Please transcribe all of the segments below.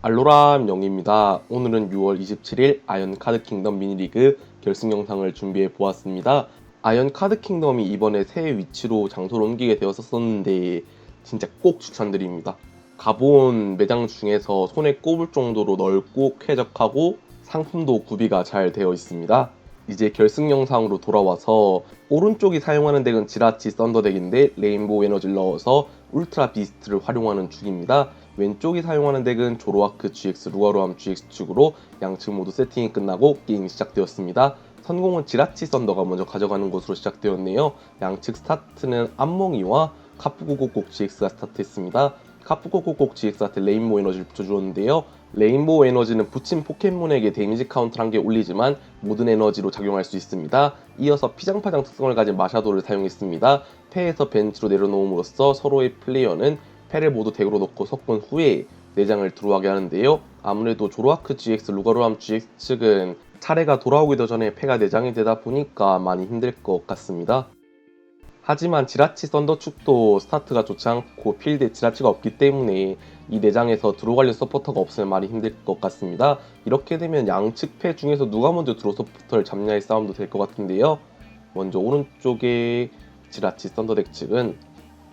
알로라 영입니다. 오늘은 6월 27일 아이언 카드 킹덤 미니리그 결승 영상을 준비해 보았습니다. 아이언 카드 킹덤이 이번에 새 위치로 장소를 옮기게 되었었는데 진짜 꼭 추천드립니다. 가본 매장 중에서 손에 꼽을 정도로 넓고 쾌적하고 상품도 구비가 잘 되어 있습니다. 이제 결승 영상으로 돌아와서 오른쪽이 사용하는 덱은 지라치 썬더 덱인데 레인보우 에너지를 넣어서 울트라 비스트를 활용하는 축입니다. 왼쪽이 사용하는 덱은 조로아크 GX, 루가루암 GX 축으로 양측 모두 세팅이 끝나고 게임이 시작되었습니다. 선공은 지라치 썬더가 먼저 가져가는 것으로 시작되었네요. 양측 스타트는 암몽이와 카프고고곡 GX가 스타트했습니다. 카프고고곡 GX한테 레인보우 에너지를 붙여주었는데요. 레인보우 에너지는 붙인 포켓몬에게 데미지 카운트를 한 개 올리지만 모든 에너지로 작용할 수 있습니다. 이어서 피장파장 특성을 가진 마샤도를 사용했습니다. 패에서 벤치로 내려놓음으로써 서로의 플레이어는 패를 모두 덱으로 넣고 섞은 후에 내장을 들어가게 하는데요. 아무래도 조로아크 GX, 루가루암 GX 측은 차례가 돌아오기도 전에 패가 내장이 되다 보니까 많이 힘들 것 같습니다. 하지만 지라치 썬더 축도 스타트가 좋지 않고 필드에 지라치가 없기 때문에 이 내장에서 들어가려는 서포터가 없으면 많이 힘들 것 같습니다. 이렇게 되면 양측 패 중에서 누가 먼저 드로 서포터를 잡냐의 싸움도 될 것 같은데요. 먼저 오른쪽에 지라치 썬더덱 측은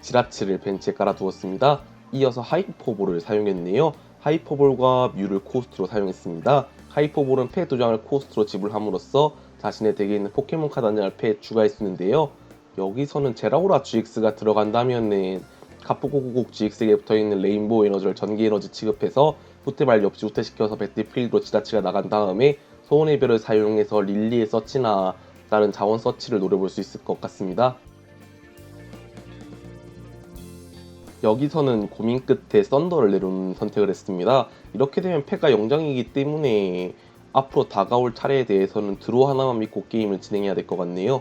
지라치를 벤치에 깔아두었습니다. 이어서 하이퍼볼을 사용했네요. 하이퍼볼과 뮤를 코스트로 사용했습니다. 하이퍼볼은 패 2장을 코스트로 지불함으로써 자신의 덱에 있는 포켓몬 카드 한 장을 패에 추가할 수 있는데요. 여기서는 제라오라 GX가 들어간다면은 카프고고곡 GX에게 붙어있는 레인보우 에너지를 전기 에너지 취급해서 후퇴발 없이 후퇴시켜서 배틀필드로 지라치가 나간 다음에 소원의 별을 사용해서 릴리의 서치나 다른 자원 서치를 노려볼 수 있을 것 같습니다. 여기서는 고민 끝에 썬더를 내려놓는 선택을 했습니다. 이렇게 되면 패가 영장이기 때문에 앞으로 다가올 차례에 대해서는 드로 하나만 믿고 게임을 진행해야 될 것 같네요.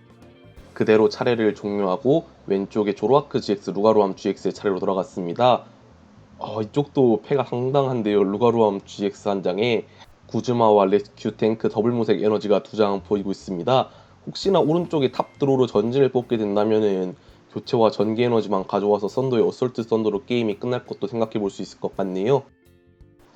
그대로 차례를 종료하고 왼쪽에 조로아크 GX, 루가루암 GX의 차례로 돌아갔습니다. 이쪽도 패가 상당한데요. 루가루암 GX 한 장에 구즈마와 레스큐 탱크 더블 무색 에너지가 두 장 보이고 있습니다. 혹시나 오른쪽에 탑 드로우로 전진을 뽑게 된다면은 교체와 전기 에너지만 가져와서 썬더의 어설트 썬더로 게임이 끝날 것도 생각해 볼 수 있을 것 같네요.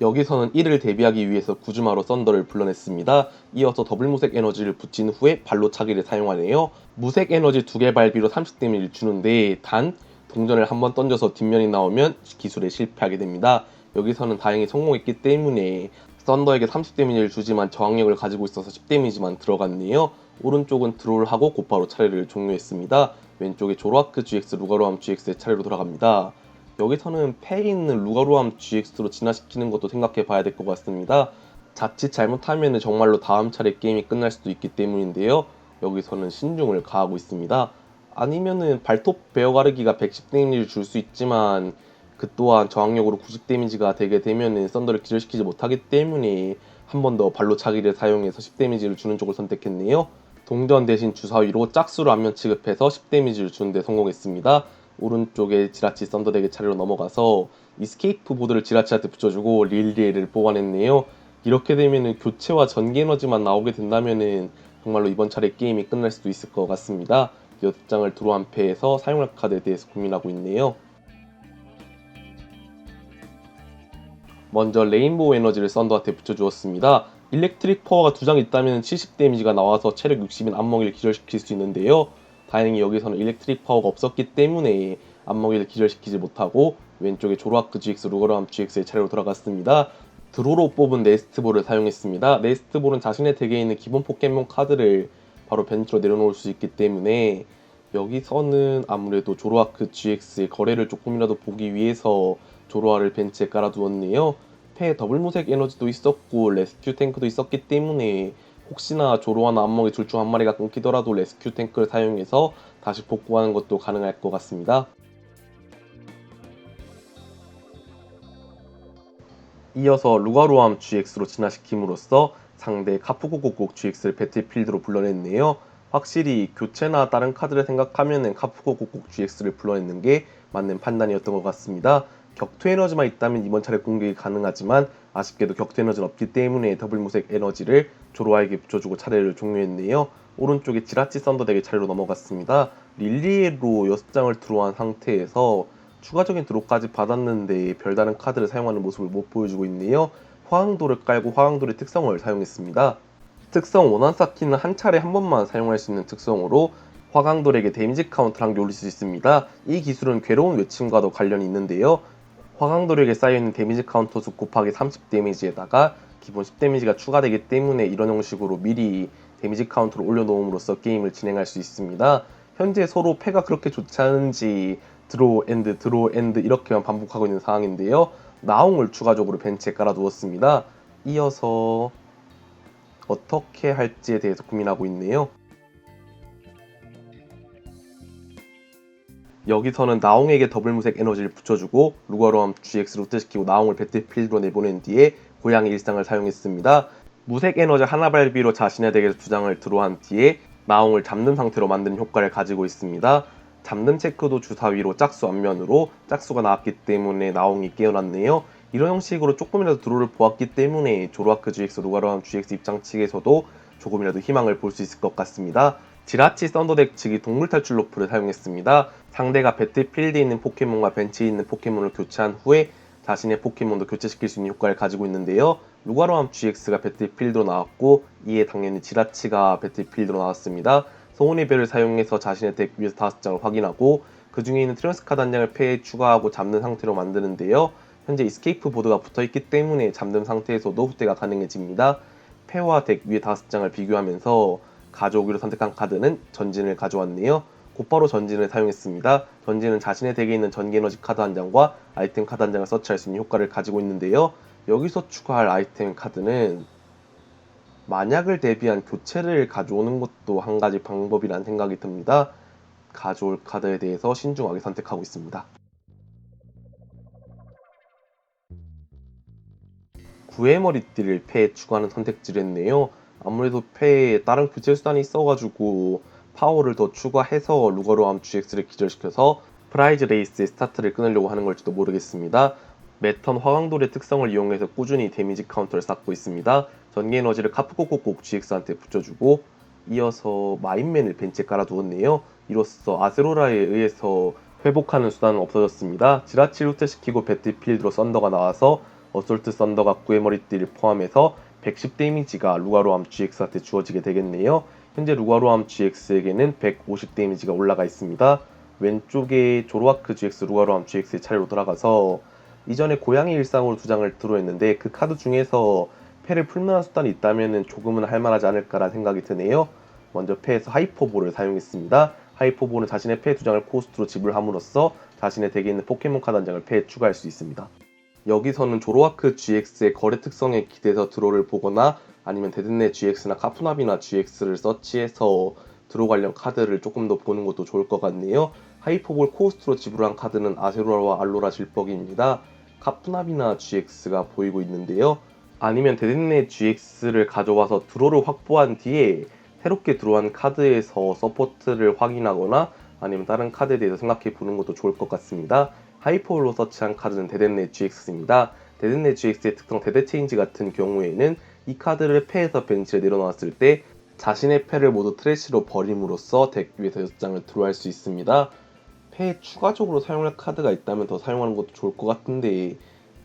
여기서는 이를 대비하기 위해서 구즈마로 썬더를 불러냈습니다. 이어서 더블 무색 에너지를 붙인 후에 발로 차기를 사용하네요. 무색 에너지 2개 발비로 30 데미지를 주는데 단 동전을 한번 던져서 뒷면이 나오면 기술에 실패하게 됩니다. 여기서는 다행히 성공했기 때문에 썬더에게 30 데미지를 주지만 저항력을 가지고 있어서 10 데미지만 들어갔네요. 오른쪽은 드로우를 하고 곧바로 차례를 종료했습니다. 왼쪽에 조로아크 GX, 루가루암 GX의 차례로 돌아갑니다. 여기서는 패에 있는 루가루암 GX로 진화시키는 것도 생각해 봐야 될 것 같습니다. 자칫 잘못하면 정말로 다음 차례 게임이 끝날 수도 있기 때문인데요. 여기서는 신중을 가하고 있습니다. 아니면은 발톱 베어가르기가 110 데미지를 줄 수 있지만 그 또한 저항력으로 90 데미지가 되게 되면은 썬더를 기절시키지 못하기 때문에 한 번 더 발로 차기를 사용해서 10 데미지를 주는 쪽을 선택했네요. 동전 대신 주사위로 짝수를 안면 취급해서 10 데미지를 주는데 성공했습니다. 오른쪽에 지라치 썬더덱의 차례로 넘어가서 이스케이프 보드를 지라치한테 붙여주고 릴리에를 뽑아냈네요. 이렇게 되면은 교체와 전기 에너지만 나오게 된다면은 정말로 이번 차례 게임이 끝날 수도 있을 것 같습니다. 6장을 드로 한 패에서 사용할 카드에 대해서 고민하고 있네요. 먼저 레인보우 에너지를 썬더한테 붙여주었습니다. 일렉트릭 파워가 2장 있다면 70 데미지가 나와서 체력 60인 안먹이를 기절시킬 수 있는데요. 다행히 여기서는 일렉트릭 파워가 없었기 때문에 안먹이를 기절시키지 못하고 왼쪽에 조로아크 GX, 루거람 GX의 차례로 돌아갔습니다. 드로로 뽑은 네스트볼을 사용했습니다. 네스트볼은 자신의 덱에 있는 기본 포켓몬 카드를 바로 벤치로 내려놓을 수 있기 때문에 여기서는 아무래도 조로아크 GX의 거래를 조금이라도 보기 위해서 조로아를 벤치에 깔아두었네요. 패에 더블 무색 에너지도 있었고 레스큐 탱크도 있었기 때문에 혹시나 조로아나 안먹이 둘 중 한 마리가 끊기더라도 레스큐 탱크를 사용해서 다시 복구하는 것도 가능할 것 같습니다. 이어서 루가루암 GX로 진화시킴으로써 상대 카프고고곡 GX를 배틀필드로 불러냈네요. 확실히 교체나 다른 카드를 생각하면 카프고고곡 GX를 불러내는 게 맞는 판단이었던 것 같습니다. 격투 에너지만 있다면 이번 차례 공격이 가능하지만 아쉽게도 격투 에너지는 없기 때문에 더블 무색 에너지를 조로아에게 붙여주고 차례를 종료했네요. 오른쪽에 지라치 썬더덱의 차례로 넘어갔습니다. 릴리에로 6장을 드로우한 상태에서 추가적인 드롭까지 받았는데 별다른 카드를 사용하는 모습을 못 보여주고 있네요. 화강도를 깔고 화강돌의 특성을 사용했습니다. 특성 원한 쌓기는 한 차례 한 번만 사용할 수 있는 특성으로 화강돌에게 데미지 카운트를 한 개 올릴 수 있습니다. 이 기술은 괴로운 외침과도 관련이 있는데요. 화강돌에게 쌓여있는 데미지 카운터 수 곱하기 30 데미지에다가 기본 10 데미지가 추가되기 때문에 이런 형식으로 미리 데미지 카운트를 올려놓음으로써 게임을 진행할 수 있습니다. 현재 서로 패가 그렇게 좋지 않은지 드로우 엔드 이렇게만 반복하고 있는 상황인데요. 나옹을 추가적으로 벤치에 깔아두었습니다. 이어서 어떻게 할지에 대해서 고민하고 있네요. 여기서는 나옹에게 더블 무색 에너지를 붙여주고 루가로함 GX를 후퇴시키고 나옹을 배틀필드로 내보낸 뒤에 고양이 일상을 사용했습니다. 무색 에너지 하나 발비로 자신의 덱에서 두 장을 드로한 뒤에 나옹을 잡는 상태로 만드는 효과를 가지고 있습니다. 잡는 체크도 주사위로 짝수 앞면으로 짝수가 나왔기 때문에 나옹이 깨어났네요. 이런 형식으로 조금이라도 드로를 보았기 때문에 조로아크 GX, 루가로함 GX 입장 측에서도 조금이라도 희망을 볼 수 있을 것 같습니다. 지라치 썬더덱 측이 동물 탈출 로프를 사용했습니다. 상대가 배틀필드에 있는 포켓몬과 벤치에 있는 포켓몬을 교체한 후에 자신의 포켓몬도 교체시킬 수 있는 효과를 가지고 있는데요. 루가로함 GX가 배틀필드로 나왔고 이에 당연히 지라치가 배틀필드로 나왔습니다. 소원의 별을 사용해서 자신의 덱 위에서 5장을 확인하고 그 중에 있는 트랜스 카드 한 장을 패에 추가하고 잡는 상태로 만드는데요. 현재 이스케이프 보드가 붙어있기 때문에 잡는 상태에서도 후퇴가 가능해집니다. 패와 덱 위에 5장을 비교하면서 가져오기로 선택한 카드는 전진을 가져왔네요. 곧바로 전진을 사용했습니다. 전진은 자신의 덱에 있는 전기에너지 카드 한 장과 아이템 카드 한 장을 서치할 수 있는 효과를 가지고 있는데요. 여기서 추가할 아이템 카드는 만약을 대비한 교체를 가져오는 것도 한 가지 방법이라는 생각이 듭니다. 가져올 카드에 대해서 신중하게 선택하고 있습니다. 구의 머리띠를 패에 추가하는 선택지를 했네요. 아무래도 패에 다른 교체 수단이 있어가지고 파워를 더 추가해서 루거로암 GX를 기절시켜서 프라이즈 레이스의 스타트를 끊으려고 하는 걸지도 모르겠습니다. 매턴 화강돌의 특성을 이용해서 꾸준히 데미지 카운터를 쌓고 있습니다. 전기 에너지를 카프코코콕 GX한테 붙여주고 이어서 마인맨을 벤치에 깔아두었네요. 이로써 아세로라에 의해서 회복하는 수단은 없어졌습니다. 지라치를 후퇴시키고 배틀필드로 썬더가 나와서 어솔트 썬더가 구의 머리띠를 포함해서 110 데미지가 루가로암 GX한테 주어지게 되겠네요. 현재 루가로암 GX에게는 150 데미지가 올라가 있습니다. 왼쪽에 조로아크 GX, 루가로암 GX의 차례로 돌아가서 이전에 고양이 일상으로 두 장을 드로했는데 그 카드 중에서 패를 풀만한 수단이 있다면 조금은 할만하지 않을까라는 생각이 드네요. 먼저 패에서 하이퍼볼을 사용했습니다. 하이퍼볼은 자신의 패 두 장을 코스트로 지불함으로써 자신의 덱에 있는 포켓몬 카드 한 장을 패에 추가할 수 있습니다. 여기서는 조로아크 GX의 거래 특성에 기대서 드로를 보거나 아니면 데드네 GX나 카푸나비나 GX를 서치해서 드로 관련 카드를 조금 더 보는 것도 좋을 것 같네요. 하이퍼볼 코스트로 지불한 카드는 아세로라와 알로라 질퍽입니다. 카푸나비나 GX가 보이고 있는데요. 아니면 데드네 GX를 가져와서 드로를 확보한 뒤에 새롭게 들어온 카드에서 서포트를 확인하거나 아니면 다른 카드에 대해서 생각해 보는 것도 좋을 것 같습니다. 하이퍼볼로 서치한 카드는 데드네 GX입니다. 데드네 GX의 특성 데드 체인지 같은 경우에는 이 카드를 패에서 벤치에 내려놨을 때 자신의 패를 모두 트래시로 버림으로써 덱 위에서 6장을 드로할 수 있습니다. 패에 추가적으로 사용할 카드가 있다면 더 사용하는 것도 좋을 것 같은데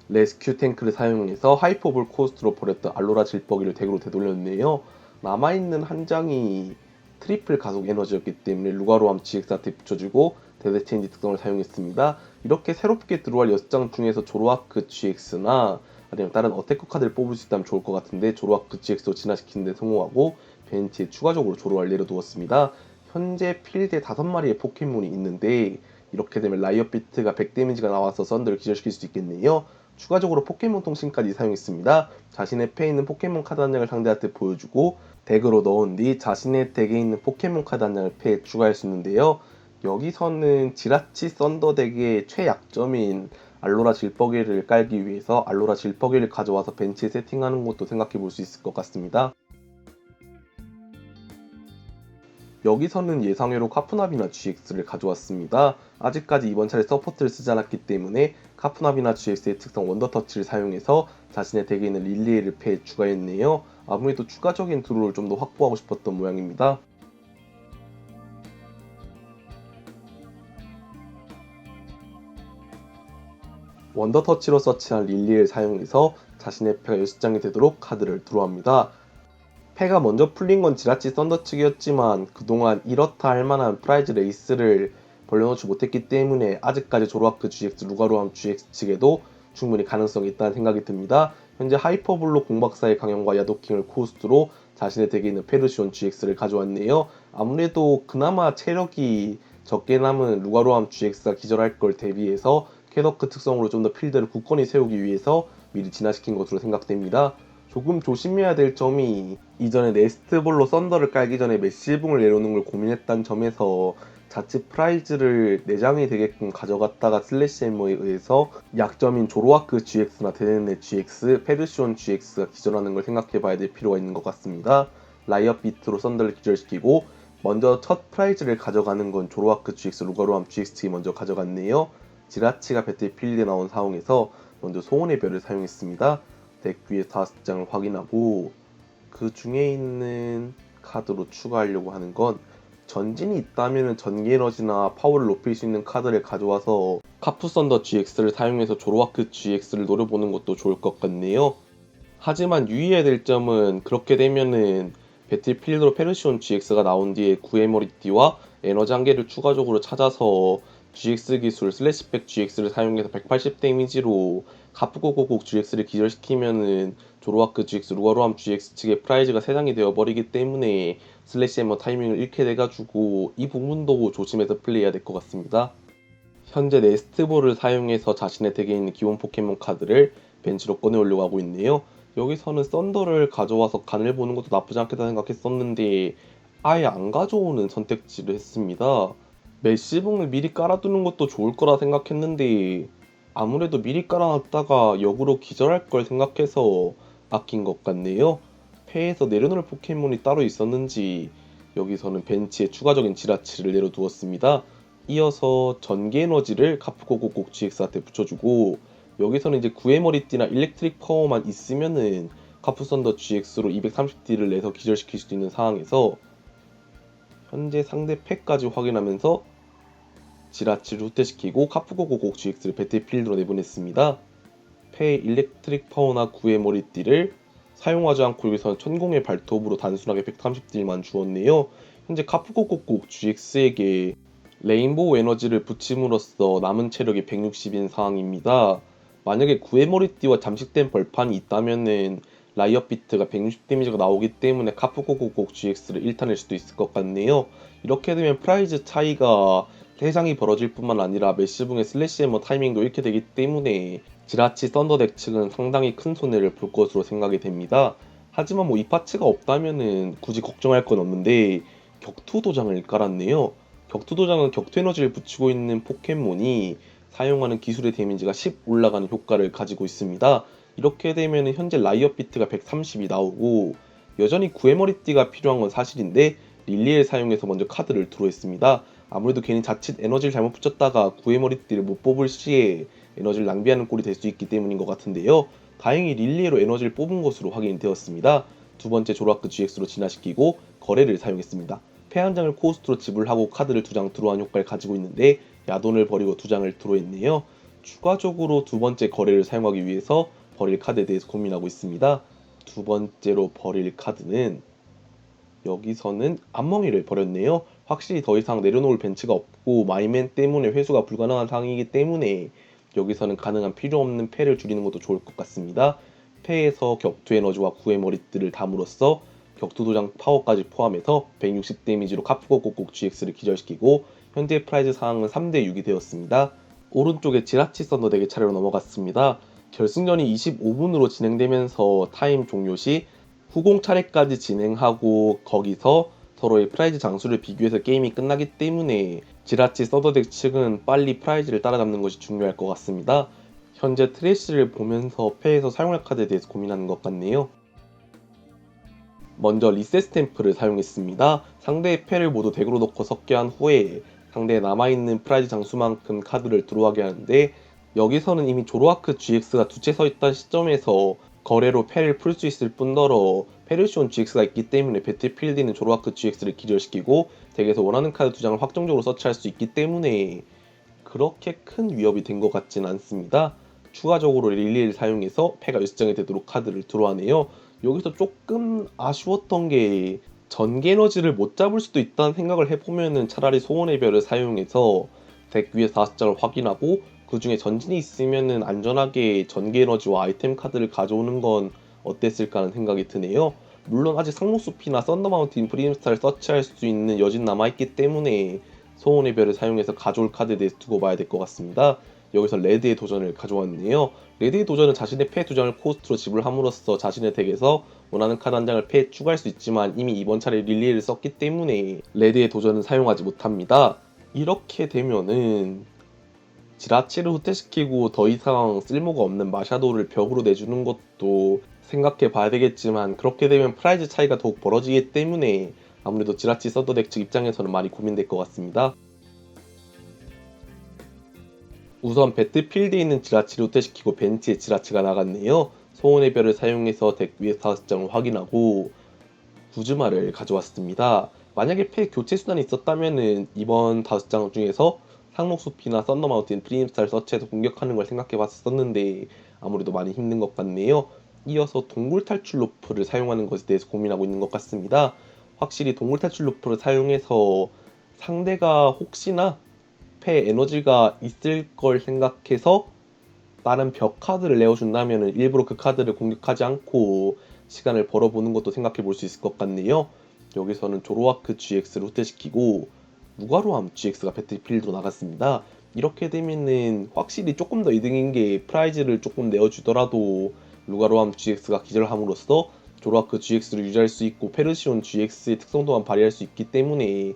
레스큐 탱크를 사용해서 하이퍼볼 코스트로 버렸던 알로라 질퍽이를 덱으로 되돌렸네요. 남아있는 한 장이 트리플 가속 에너지였기 때문에 루가로암 GX한테 붙여주고 데드 체인지 특성을 사용했습니다. 이렇게 새롭게 들어갈 6장 중에서 조로아크 GX나 아니면 다른 어태커 카드를 뽑을 수 있다면 좋을 것 같은데 조로아크 GX로 진화시키는 데 성공하고 벤치에 추가적으로 조로아를 내려두었습니다. 현재 필드에 5마리의 포켓몬이 있는데 이렇게 되면 라이엇비트가 100 데미지가 나와서 썬더를 기절시킬 수 있겠네요. 추가적으로 포켓몬 통신까지 사용했습니다. 자신의 패에 있는 포켓몬 카드 한 장을 상대한테 보여주고 덱으로 넣은 뒤 자신의 덱에 있는 포켓몬 카드 한 장을 패에 추가할 수 있는데요. 여기서는 지라치 썬더 덱의 최약점인 알로라 질퍽이를 깔기 위해서 알로라 질퍽이를 가져와서 벤치에 세팅하는 것도 생각해 볼 수 있을 것 같습니다. 여기서는 예상외로 카푸나비나 GX를 가져왔습니다. 아직까지 이번 차례 서포트를 쓰지 않았기 때문에 카푸나비나 GX의 특성 원더터치를 사용해서 자신의 덱에 있는 릴리에를 패에 추가했네요. 아무래도 추가적인 드로우를 좀 더 확보하고 싶었던 모양입니다. 원더터치로 서치한 릴리를 사용해서 자신의 패가 6장이 되도록 카드를 드로우합니다. 패가 먼저 풀린 건 지라치 썬더 측이었지만 그동안 이렇다 할 만한 프라이즈 레이스를 벌려놓지 못했기 때문에 아직까지 조로아크 GX 루가루암 GX 측에도 충분히 가능성이 있다는 생각이 듭니다. 현재 하이퍼블록 공박사의 강형과 야도킹을 코스트로 자신의 덱에 있는 페르시온 GX를 가져왔네요. 아무래도 그나마 체력이 적게 남은 루가루암 GX가 기절할 걸 대비해서 캐더크 특성으로 좀 더 필드를 굳건히 세우기 위해서 미리 진화시킨 것으로 생각됩니다. 조금 조심해야 될 점이 이전에 네스트볼로 썬더를 깔기 전에 메시붕을 내려놓는 걸 고민했다는 점에서 자칫 프라이즈를 4장이 되게끔 가져갔다가 슬래시 햄머에 의해서 약점인 조로아크 GX나 데네네 GX, 페르시온 GX가 기절하는 걸 생각해봐야 될 필요가 있는 것 같습니다. 라이엇 비트로 썬더를 기절시키고 먼저 첫 프라이즈를 가져가는 건 조로아크 GX, 루가루암 GX 먼저 가져갔네요. 지라치가 배틀필드에 나온 상황에서 먼저 소원의 별을 사용했습니다. 덱 위에 5장을 확인하고 그 중에 있는 카드로 추가하려고 하는 건 전진이 있다면 전기 에너지나 파워를 높일 수 있는 카드를 가져와서 카프 썬더 GX를 사용해서 조로아크 GX를 노려보는 것도 좋을 것 같네요. 하지만 유의해야 될 점은 그렇게 되면은 배틀필드로 페르시온 GX가 나온 뒤에 구해머리띠와 에너지 한 개를 추가적으로 찾아서 GX 기술 슬래시백 GX를 사용해서 180 데미지로 카프고고곡 GX를 기절시키면은 조로아크 GX, 루가루암 GX 측의 프라이즈가 3장이 되어버리기 때문에 슬래시 해머 타이밍을 잃게 돼가지고 이 부분도 조심해서 플레이해야 될 것 같습니다. 현재 네스트볼을 사용해서 자신의 덱에 있는 기본 포켓몬 카드를 벤치로 꺼내오려고 하고 있네요. 여기서는 썬더를 가져와서 간을 보는 것도 나쁘지 않겠다 생각했었는데 아예 안 가져오는 선택지를 했습니다. 메시붕을 미리 깔아두는 것도 좋을 거라 생각했는데 아무래도 미리 깔아놨다가 역으로 기절할 걸 생각해서 아낀 것 같네요. 패에서 내려놓을 포켓몬이 따로 있었는지 여기서는 벤치에 추가적인 지라치를 내려두었습니다. 이어서 전기 에너지를 카프고고곡 GX한테 붙여주고 여기서는 이제 구해머리띠나 일렉트릭 파워만 있으면은 카프썬더 GX로 230D를 내서 기절시킬 수 있는 상황에서 현재 상대 패까지 확인하면서 지라치를 후퇴시키고 카프고고곡 GX를 배틀필드로 내보냈습니다. 패의 일렉트릭 파워나 구해머리띠를 사용하지 않고 여기서는 천공의 발톱으로 단순하게 130딜만 주었네요. 현재 카프고고곡 GX에게 레인보우 에너지를 붙임으로써 남은 체력이 160인 상황입니다. 만약에 구해머리띠와 잠식된 벌판이 있다면은 라이엇 비트가 160 데미지가 나오기 때문에 카프고고곡 GX를 1탄일 수도 있을 것 같네요. 이렇게 되면 프라이즈 차이가 3장이 벌어질 뿐만 아니라 메시붕의 슬래시 해머 타이밍도 잃게 되기 때문에 지라치 썬더덱 측은 상당히 큰 손해를 볼 것으로 생각이 됩니다. 하지만 뭐 이 파츠가 없다면은 굳이 걱정할 건 없는데 격투 도장을 깔았네요. 격투 도장은 격투 에너지를 붙이고 있는 포켓몬이 사용하는 기술의 데미지가 10 올라가는 효과를 가지고 있습니다. 이렇게 되면 현재 라이엇 비트가 130이 나오고 여전히 구해머리띠가 필요한 건 사실인데 릴리를 사용해서 먼저 카드를 드로했습니다. 아무래도 괜히 자칫 에너지를 잘못 붙였다가 구해머리띠를 못 뽑을 시에 에너지를 낭비하는 꼴이 될 수 있기 때문인 것 같은데요. 다행히 릴리로 에너지를 뽑은 것으로 확인이 되었습니다. 두 번째 조로아크 GX로 진화시키고 거래를 사용했습니다. 패 한 장을 코스트로 지불하고 카드를 2장 드로우한 효과를 가지고 있는데 야돈을 버리고 2장을 드로우했네요. 추가적으로 두 번째 거래를 사용하기 위해서 버릴 카드에 대해서 고민하고 있습니다. 두 번째로 버릴 카드는 여기서는 암멍이를 버렸네요. 확실히 더 이상 내려놓을 벤치가 없고 마이맨 때문에 회수가 불가능한 상황이기 때문에 여기서는 가능한 필요 없는 패를 줄이는 것도 좋을 것 같습니다. 패에서 격투 에너지와 구의 머리띠를 담으로써 격투 도장 파워까지 포함해서 160 데미지로 카프고고곡 GX를 기절시키고 현재 프라이즈 상황은 3대6이 되었습니다. 오른쪽에 지라치 썬더 덱의 차례로 넘어갔습니다. 결승전이 25분으로 진행되면서 타임 종료 시 후공 차례까지 진행하고 거기서 서로의 프라이즈 장수를 비교해서 게임이 끝나기 때문에 지라치 서더덱 측은 빨리 프라이즈를 따라잡는 것이 중요할 것 같습니다. 현재 트래쉬를 보면서 패에서 사용할 카드에 대해서 고민하는 것 같네요. 먼저 리셋 스탬프를 사용했습니다. 상대의 패를 모두 덱으로 넣고 섞게 한 후에 상대에 남아있는 프라이즈 장수만큼 카드를 드로우하게 하는데 여기서는 이미 조로아크 GX가 두 채 서있던 시점에서 거래로 패를 풀 수 있을 뿐더러 페르시온 GX가 있기 때문에 배틀필드는 조로아크 GX를 기절시키고 덱에서 원하는 카드 2장을 확정적으로 서치할 수 있기 때문에 그렇게 큰 위협이 된 것 같진 않습니다. 추가적으로 릴리를 사용해서 패가 열정이 되도록 카드를 드로하네요. 여기서 조금 아쉬웠던 게 전개 에너지를 못 잡을 수도 있다는 생각을 해보면은 차라리 소원의 별을 사용해서 덱 위에 5장을 확인하고 그 중에 전진이 있으면은 안전하게 전개 에너지와 아이템 카드를 가져오는 건 어땠을까 하는 생각이 드네요. 물론 아직 상록숲이나 썬더마운틴 프리즘스타를 서치할 수 있는 여진 남아있기 때문에 소원의 별을 사용해서 가져올 카드에 대해서 두고 봐야 될 것 같습니다. 여기서 레드의 도전을 가져왔네요. 레드의 도전은 자신의 패 2장을 코스트로 지불함으로써 자신의 덱에서 원하는 카드 한 장을 패에 추가할 수 있지만 이미 이번 차례 릴리를 썼기 때문에 레드의 도전은 사용하지 못합니다. 이렇게 되면은 지라치를 후퇴시키고 더 이상 쓸모가 없는 마샤도를 벽으로 내주는 것도 생각해 봐야 되겠지만, 그렇게 되면 프라이즈 차이가 더욱 벌어지기 때문에 아무래도 지라치 서드덱 측 입장에서는 많이 고민될 것 같습니다. 우선 배틀필드에 있는 지라치를 후퇴시키고 벤치에 지라치가 나갔네요. 소원의 별을 사용해서 덱 위에 5장을 확인하고 구즈마를 가져왔습니다. 만약에 패 교체 수단이 있었다면은 이번 5장 중에서 상록숲이나 썬더마운틴 프리임스타를 서치해서 공격하는 걸 생각해 봤었는데 아무래도 많이 힘든 것 같네요. 이어서 동굴 탈출 로프를 사용하는 것에 대해서 고민하고 있는 것 같습니다. 확실히 동굴 탈출 로프를 사용해서 상대가 혹시나 패 에너지가 있을 걸 생각해서 다른 벽 카드를 내어준다면 일부러 그 카드를 공격하지 않고 시간을 벌어보는 것도 생각해 볼 수 있을 것 같네요. 여기서는 조로아크 GX를 후퇴시키고 무가로함 GX가 배틀필드로 나갔습니다. 이렇게 되면은 확실히 조금 더 이득인 게 프라이즈를 조금 내어주더라도 루가로함 GX가 기절함으로써 조로아크 GX를 유지할 수 있고 페르시온 GX의 특성 또한 발휘할 수 있기 때문에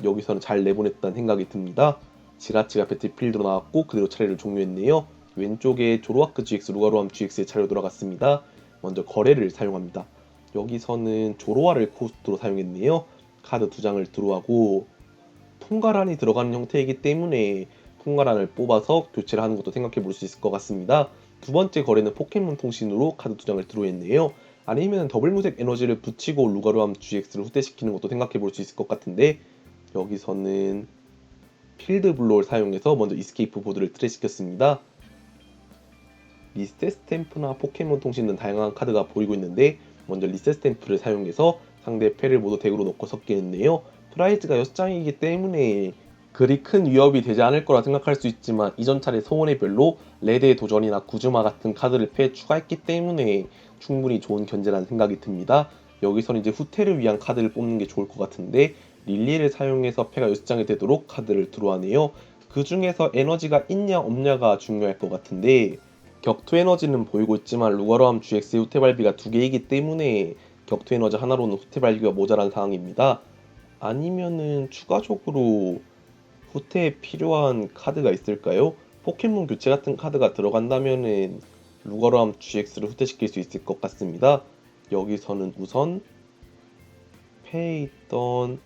여기서는 잘 내보냈다는 생각이 듭니다. 지라치가 배틀필드로 나왔고 그대로 차례를 종료했네요. 왼쪽에 조로아크 GX, 루가로함 GX의 차례로 돌아갔습니다. 먼저 거래를 사용합니다. 여기서는 조로아를 코스트로 사용했네요. 카드 2장을 드로하고 통가란이 들어가는 형태이기 때문에 통가란을 뽑아서 교체를 하는 것도 생각해 볼 수 있을 것 같습니다. 두 번째 거래는 포켓몬 통신으로 카드 2장을 드로했네요. 아니면 더블 무색 에너지를 붙이고 루가로함 GX를 후퇴시키는 것도 생각해 볼 수 있을 것 같은데, 여기서는 필드 블로우를 사용해서 먼저 이스케이프 보드를 트레시켰습니다. 리셋 스탬프나 포켓몬 통신 등 다양한 카드가 보이고 있는데, 먼저 리셋 스탬프를 사용해서 상대 패를 모두 덱으로 넣고 섞이는데요. 프라이즈가 6장이기 때문에 그리 큰 위협이 되지 않을 거라 생각할 수 있지만 이전 차례 소원의 별로 레드의 도전이나 구즈마 같은 카드를 패에 추가했기 때문에 충분히 좋은 견제라는 생각이 듭니다. 여기서는 이제 후퇴를 위한 카드를 뽑는 게 좋을 것 같은데, 릴리를 사용해서 패가 6장이 되도록 카드를 드로하네요. 그 중에서 에너지가 있냐 없냐가 중요할 것 같은데, 격투 에너지는 보이고 있지만 루가로함 GX의 후퇴 발비가 2개이기 때문에 격투 에너지 하나로는 후퇴 발비가 모자란 상황입니다. 아니면은 추가적으로 후퇴에 필요한 카드가 있을까요? 포켓몬 교체 같은 카드가 들어간다면은 루가로함 GX를 후퇴시킬 수 있을 것 같습니다. 여기서는 우선 패에 있던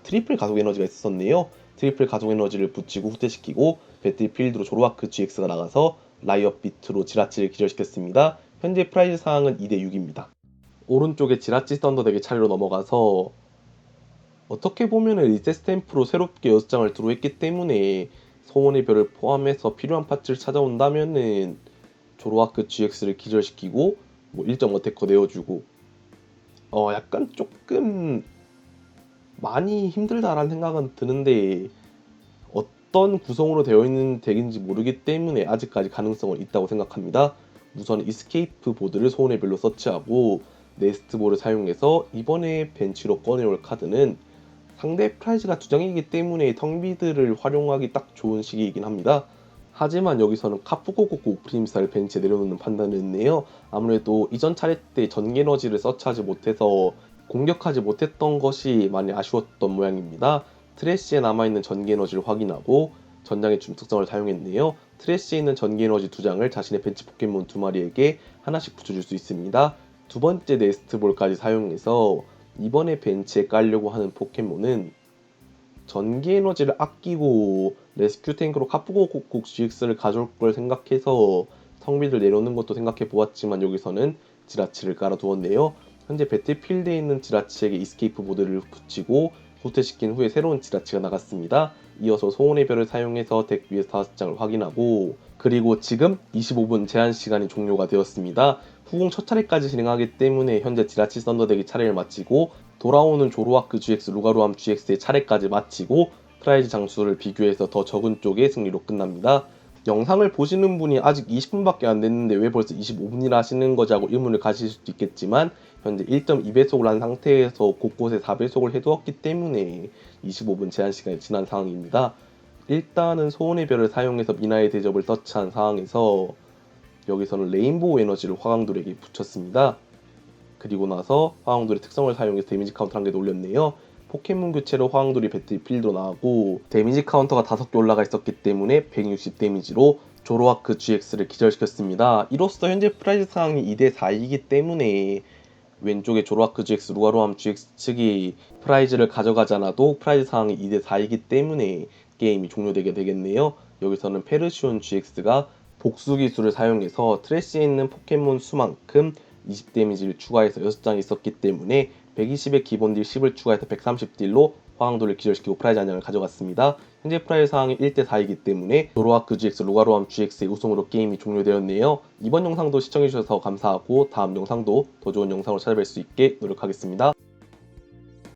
트리플 가속 에너지가 있었네요. 트리플 가속 에너지를 붙이고 후퇴시키고 배틀필드로 조로아크 GX가 나가서 라이엇 비트로 지라치를 기절시켰습니다. 현재 프라이즈 상황은 2대6입니다. 오른쪽에 지라치 썬더덱의 차례로 넘어가서 어떻게 보면 리셋 스탬프로 새롭게 6장을 드로했기 때문에 소원의 별을 포함해서 필요한 파츠를 찾아온다면은 조로아크 GX를 기절시키고 뭐 1점 어태커 내어주고 약간 조금 많이 힘들다라는 생각은 드는데, 어떤 구성으로 되어 있는 덱인지 모르기 때문에 아직까지 가능성은 있다고 생각합니다. 우선 이스케이프 보드를 소원의 별로 서치하고 네스트볼을 사용해서 이번에 벤치로 꺼내올 카드는 상대 프라이즈가 2장이기 때문에 텅비드를 활용하기 딱 좋은 시기이긴 합니다. 하지만 여기서는 카푸고고고 프리임스타를 벤치에 내려놓는 판단을 했네요. 아무래도 이전 차례 때 전기 에너지를 서치하지 못해서 공격하지 못했던 것이 많이 아쉬웠던 모양입니다. 트래쉬에 남아있는 전기 에너지를 확인하고 전장의 중특성을 사용했네요. 트래쉬에 있는 전기 에너지 2장을 자신의 벤치 포켓몬 2마리에게 하나씩 붙여줄 수 있습니다. 두 번째 네스트볼까지 사용해서 이번에 벤치에 깔려고 하는 포켓몬은 전기 에너지를 아끼고 레스큐 탱크로 카푸고고국 GX를 가져올 걸 생각해서 성비를 내려놓는 것도 생각해 보았지만 여기서는 지라치를 깔아두었네요. 현재 배틀필드에 있는 지라치에게 이스케이프 모드를 붙이고 후퇴시킨 후에 새로운 지라치가 나갔습니다. 이어서 소원의 별을 사용해서 덱 위에서 5장을 확인하고, 그리고 지금 25분 제한 시간이 종료가 되었습니다. 후공 첫 차례까지 진행하기 때문에 현재 지라치 썬더덱이 차례를 마치고 돌아오는 조로아크 GX, 루가루암 GX의 차례까지 마치고 프라이즈 장수를 비교해서 더 적은 쪽의 승리로 끝납니다. 영상을 보시는 분이 아직 20분밖에 안 됐는데 왜 벌써 25분이나 하시는 거지 하고 의문을 가지실 수도 있겠지만, 현재 1.2배속을 한 상태에서 곳곳에 4배속을 해두었기 때문에 25분 제한 시간이 지난 상황입니다. 일단은 소원의 별을 사용해서 미나의 대접을 터치한 상황에서 여기서는 레인보우 에너지를 화강돌에게 붙였습니다. 그리고 나서 화강돌의 특성을 사용해서 데미지 카운터 1개 올렸네요. 포켓몬 교체로 화강돌이 배틀필드로 나가고 데미지 카운터가 5개 올라가 있었기 때문에 160 데미지로 조로아크 GX를 기절시켰습니다. 이로써 현재 프라이즈 상황이 2대4이기 때문에 왼쪽에 조로아크 GX, 루가루암 GX 측이 프라이즈를 가져가지 않아도 프라이즈 상황이 2대4이기 때문에 게임이 종료되게 되겠네요. 여기서는 페르시온 GX가 복수 기술을 사용해서 트래시에 있는 포켓몬 수만큼 20 데미지를 추가해서 6장이 있었기 때문에 120의 기본 딜 10을 추가해서 130딜로 화강돌을 기절시키고 프라이즈 한 장을 가져갔습니다. 현재 프라이즈 상황이 1대4이기 때문에 조로아크 GX, 루가루암 GX의 우승으로 게임이 종료되었네요. 이번 영상도 시청해주셔서 감사하고 다음 영상도 더 좋은 영상으로 찾아뵐 수 있게 노력하겠습니다.